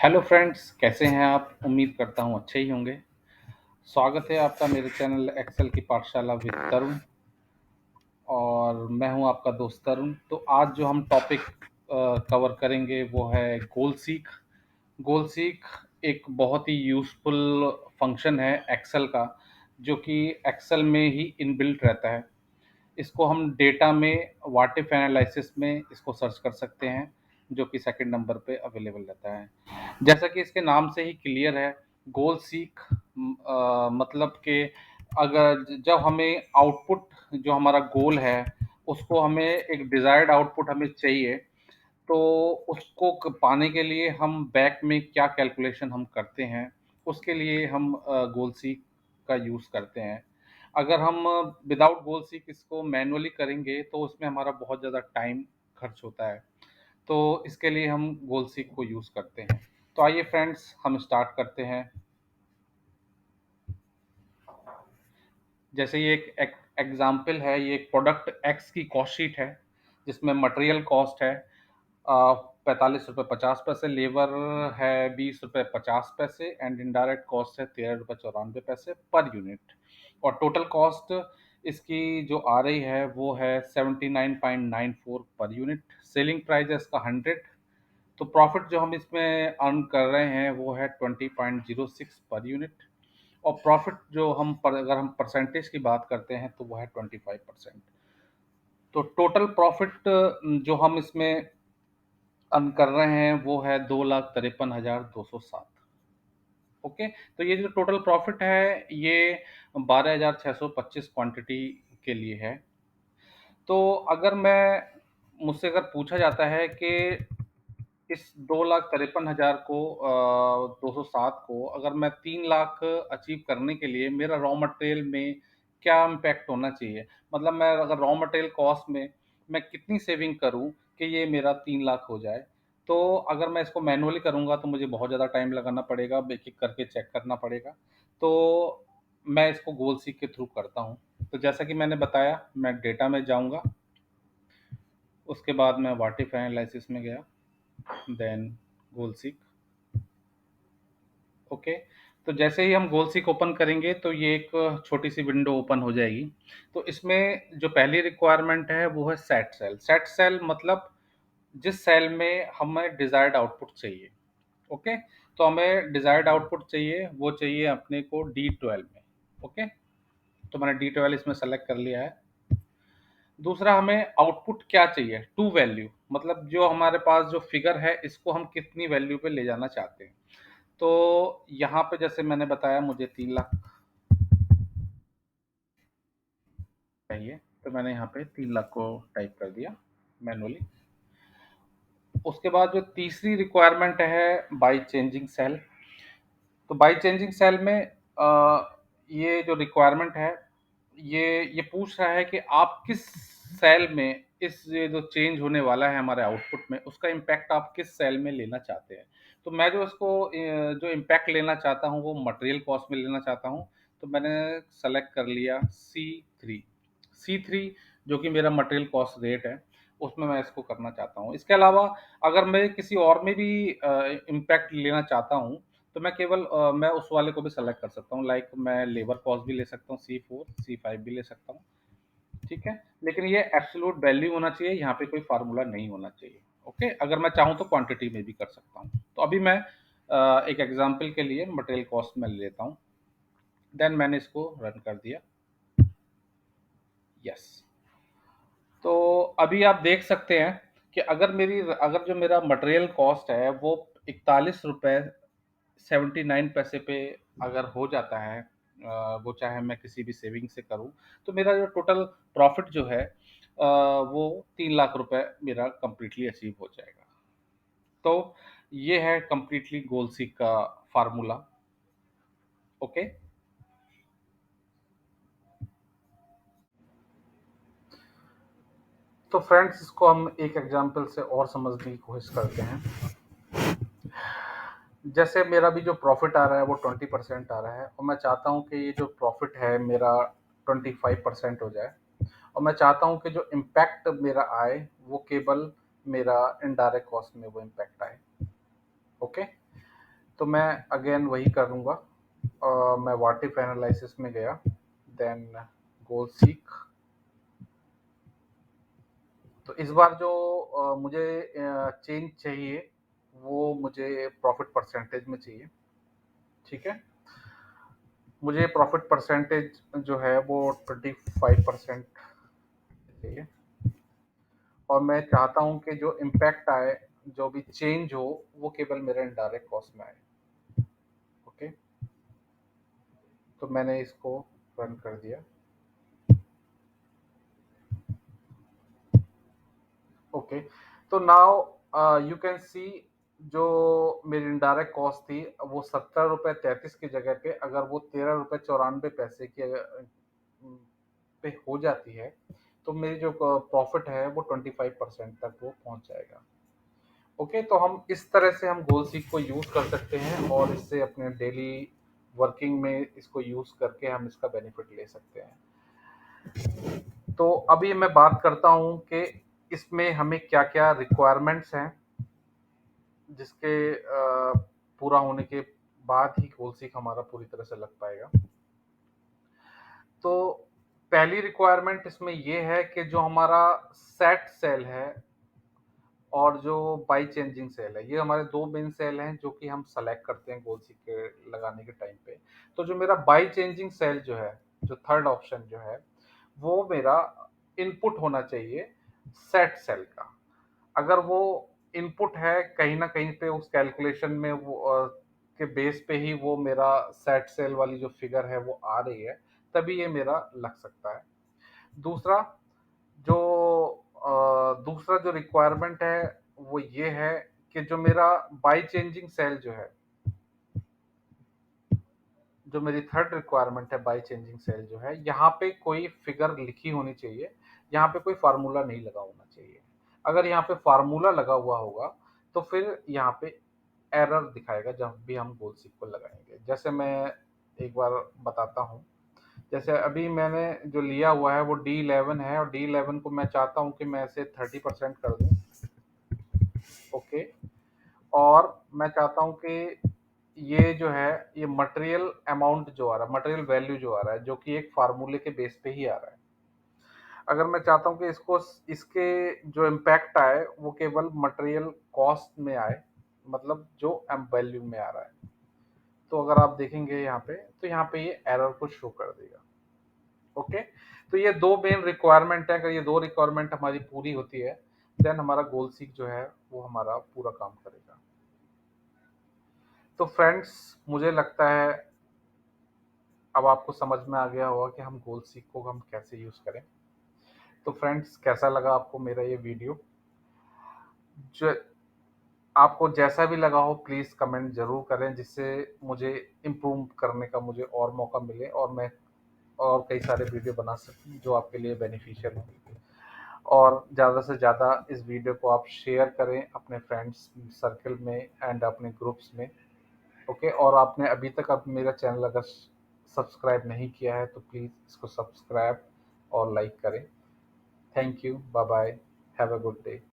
Hello friends, कैसे हैं आप? उम्मीद करता हूँ अच्छे ही होंगे। स्वागत है आपका मेरे चैनल एक्सेल की पाठशाला विद तरुण। और मैं हूँ आपका दोस्त तरुण। तो आज जो हम टॉपिक कवर करेंगे वो है गोल सीक। गोल सीक एक बहुत ही यूज़फुल फंक्शन है एक्सेल का, जो कि एक्सेल में ही इनबिल्ट रहता है। इसको हम डेटा में व्हाट इफ एनालिसिस में इसको सर्च कर सकते हैं, जो कि सेकंड नंबर पे अवेलेबल रहता है। जैसा कि इसके नाम से ही क्लियर है, गोल सीक मतलब कि अगर जब हमें आउटपुट जो हमारा गोल है उसको हमें एक डिज़ायर्ड आउटपुट हमें चाहिए, तो उसको पाने के लिए हम बैक में क्या कैलकुलेशन हम करते हैं, उसके लिए हम गोल सीक का यूज़ करते हैं। अगर हम विदाउट गोल सीक इसको मैनुअली करेंगे तो उसमें हमारा बहुत ज़्यादा टाइम खर्च होता है। तो इसके लिए हम गोल सीक को यूज़ करते हैं। तो आइए फ्रेंड्स, हम स्टार्ट करते हैं। जैसे ये एक एग्जाम्पल है, ये एक प्रोडक्ट एक्स की कॉस्ट शीट है, जिसमें मटेरियल कॉस्ट है 45 रुपये 50 पैसे, लेबर है 20 रुपये 50 पैसे, एंड इनडायरेक्ट कॉस्ट है 13 रुपये 94 पैसे पर यूनिट। और टोटल कॉस्ट इसकी जो आ रही है वो है 79.94 पर यूनिट। सेलिंग प्राइस है इसका 100। तो प्रॉफिट जो हम इसमें अर्न कर रहे हैं वो है 20.06 पर यूनिट। और प्रॉफिट जो अगर हम परसेंटेज की बात करते हैं तो वो है 25%। तो टोटल प्रॉफिट जो हम इसमें अर्न कर रहे हैं वो है 2,53,207। ओके, तो ये जो टोटल प्रॉफिट है ये 12,625 क्वांटिटी के लिए है। तो अगर मैं मुझसे अगर पूछा जाता है कि इस 2,53,000 को 207 को अगर मैं 3 लाख अचीव करने के लिए मेरा रॉ मटेरियल में क्या इम्पैक्ट होना चाहिए, मतलब मैं अगर रॉ मटेरियल कॉस्ट में मैं कितनी सेविंग करूं कि ये मेरा 3 लाख हो जाए। तो अगर मैं इसको मैनुअली करूंगा तो मुझे बहुत ज़्यादा टाइम लगाना पड़ेगा, एक एक करके चेक करना पड़ेगा। तो मैं इसको गोल सीक के थ्रू करता हूँ। तो जैसा कि मैंने बताया, मैं डेटा में जाऊँगा, उसके बाद मैं व्हाट इफ एनालिसिस में गया, देन गोल सीक। ओके, तो जैसे ही हम गोल सीक ओपन करेंगे तो ये एक छोटी सी विंडो ओपन हो जाएगी। तो इसमें जो पहली रिक्वायरमेंट है वो है सेट सेल। सेट सेल मतलब जिस सेल में हमें डिजायर्ड आउटपुट चाहिए। ओके, तो हमें डिजायर्ड आउटपुट चाहिए, वो चाहिए अपने को D12 में। ओके, तो मैंने D12 इसमें सेलेक्ट कर लिया है। दूसरा, हमें आउटपुट क्या चाहिए, टू वैल्यू, मतलब जो हमारे पास जो फिगर है इसको हम कितनी वैल्यू पे ले जाना चाहते हैं। तो यहाँ पे जैसे मैंने बताया मुझे 3 लाख चाहिए, तो मैंने यहाँ पे 3 लाख को टाइप कर दिया मैनुअली। उसके बाद जो तीसरी रिक्वायरमेंट है बाय चेंजिंग सेल। तो बाय चेंजिंग सेल में ये जो रिक्वायरमेंट है ये पूछ रहा है कि आप किस सेल में इस ये जो चेंज होने वाला है हमारे आउटपुट में उसका इम्पैक्ट आप किस सेल में लेना चाहते हैं। तो मैं जो इसको जो इम्पैक्ट लेना चाहता हूँ वो मटेरियल कॉस्ट में लेना चाहता हूँ। तो मैंने सेलेक्ट कर लिया C3 जो कि मेरा मटेरियल कॉस्ट रेट है, उसमें मैं इसको करना चाहता हूँ। इसके अलावा अगर मैं किसी और में भी इम्पैक्ट लेना चाहता हूँ तो मैं केवल मैं उस वाले को भी सेलेक्ट कर सकता हूँ। लाइक मैं लेबर कॉस्ट भी ले सकता हूँ, C4 C5 भी ले सकता हूँ। ठीक है, लेकिन ये एब्सोल्यूट वैल्यू होना चाहिए, यहाँ पे कोई फार्मूला नहीं होना चाहिए। ओके, अगर मैं चाहूँ तो क्वांटिटी में भी कर सकता हूँ। तो अभी मैं एक एग्जांपल के लिए मटेरियल कॉस्ट में ले लेता हूँ, देन मैंने इसको रन कर दिया। यस, तो अभी आप देख सकते हैं कि अगर जो मेरा मटेरियल कॉस्ट है वो 41 रुपये 79 पैसे पे अगर हो जाता है, वो चाहे मैं किसी भी सेविंग से करूं, तो मेरा जो टोटल प्रॉफिट जो है वो 3 लाख रुपए मेरा कंप्लीटली अचीव हो जाएगा। तो ये है कंप्लीटली गोल सीक का फार्मूला। ओके, तो फ्रेंड्स इसको हम एक एग्जांपल से और समझने की कोशिश करते हैं। जैसे मेरा भी जो प्रॉफिट आ रहा है वो 20% आ रहा है, और मैं चाहता हूँ कि ये जो प्रॉफिट है मेरा 25% हो जाए। और मैं चाहता हूँ कि जो इम्पैक्ट मेरा आए वो केवल मेरा इनडायरेक्ट कॉस्ट में वो इम्पैक्ट आए। ओके, तो मैं अगेन वही करूँगा। मैं व्हाट इफ एनालिसिस में गया, देन गोल सीक। तो इस बार जो मुझे चेंज चाहिए, वो मुझे प्रॉफिट परसेंटेज में चाहिए। ठीक है, मुझे प्रॉफिट परसेंटेज जो है वो 25% चाहिए, और मैं चाहता हूँ कि जो इम्पैक्ट आए, जो भी चेंज हो, वो केवल मेरे इनडायरेक्ट कॉस्ट में आए। ओके, तो मैंने इसको रन कर दिया। ओके, तो नाउ यू कैन सी, जो मेरी इनडायरेक्ट कॉस्ट थी वो 17 रुपये 33 की जगह पे, अगर वो 13 रुपये 94 पैसे की पे हो जाती है, तो मेरी जो प्रॉफिट है वो 25% तक वो पहुंच जाएगा। ओके, तो हम इस तरह से हम गोल सीक को यूज कर सकते हैं, और इससे अपने डेली वर्किंग में इसको यूज करके हम इसका बेनिफिट ले सकते हैं। तो अभी मैं बात करता हूँ कि इसमें हमें क्या क्या रिक्वायरमेंट्स हैं, जिसके पूरा होने के बाद ही गोल सीक हमारा पूरी तरह से लग पाएगा। तो पहली रिक्वायरमेंट इसमें ये है कि जो हमारा सेट सेल है और जो बाई चेंजिंग सेल है, ये हमारे दो मेन सेल हैं जो कि हम सेलेक्ट करते हैं गोल सीक के लगाने के टाइम पे। तो जो मेरा बाई चेंजिंग सेल जो है, जो थर्ड ऑप्शन जो है, वो मेरा इनपुट होना चाहिए सेट सेल का। अगर वो इनपुट है कहीं ना कहीं पे उस कैलकुलेशन में, वो के बेस पे ही वो मेरा सेट सेल वाली जो फिगर है वो आ रही है, तभी ये मेरा लग सकता है। दूसरा जो दूसरा जो रिक्वायरमेंट है वो ये है कि जो मेरा बाई चेंजिंग सेल जो है, जो मेरी थर्ड रिक्वायरमेंट है बाई चेंजिंग सेल जो है, यहाँ पे कोई फिगर लिखी होनी चाहिए, यहाँ पे कोई फार्मूला नहीं लगा होना चाहिए। अगर यहाँ पे फार्मूला लगा हुआ होगा तो फिर यहाँ पे एरर दिखाएगा जब भी हम गोल सीक को लगाएंगे। जैसे मैं एक बार बताता हूँ। जैसे अभी मैंने जो लिया हुआ है वो D11 है, और D11 को मैं चाहता हूँ कि मैं इसे 30% कर दूँ। ओके, और मैं चाहता हूँ कि ये जो है, ये मटेरियल अमाउंट जो आ रहा है, मटेरियल वैल्यू जो आ रहा है, जो कि एक फार्मूले के बेस पे ही आ रहा है। अगर मैं चाहता हूँ कि इसको, इसके जो इम्पैक्ट आए वो केवल मटेरियल कॉस्ट में आए, मतलब जो वैल्यू में आ रहा है, तो अगर आप देखेंगे यहाँ पे, तो यहाँ पे ये एरर को शो कर देगा। ओके, तो ये दो मेन रिक्वायरमेंट है। अगर ये दो रिक्वायरमेंट हमारी पूरी होती है, देन हमारा गोल सीक जो है वो हमारा पूरा काम करेगा। तो फ्रेंड्स, मुझे लगता है अब आपको समझ में आ गया होगा कि हम गोल सीक को हम कैसे यूज करें। तो फ्रेंड्स, कैसा लगा आपको मेरा ये वीडियो? जो आपको जैसा भी लगा हो, प्लीज कमेंट जरूर करें, जिससे मुझे इम्प्रूव करने का मुझे और मौका मिले, और मैं और कई सारे वीडियो बना सकूं जो आपके लिए बेनिफिशियल हो। और ज़्यादा से ज़्यादा इस वीडियो को आप शेयर करें अपने फ्रेंड्स सर्कल में एंड अपने ग्रुप्स में। ओके, और आपने अभी तक अब मेरा चैनल अगर सब्सक्राइब नहीं किया है तो प्लीज़ इसको सब्सक्राइब और लाइक करें। Thank you, bye bye, have a good day.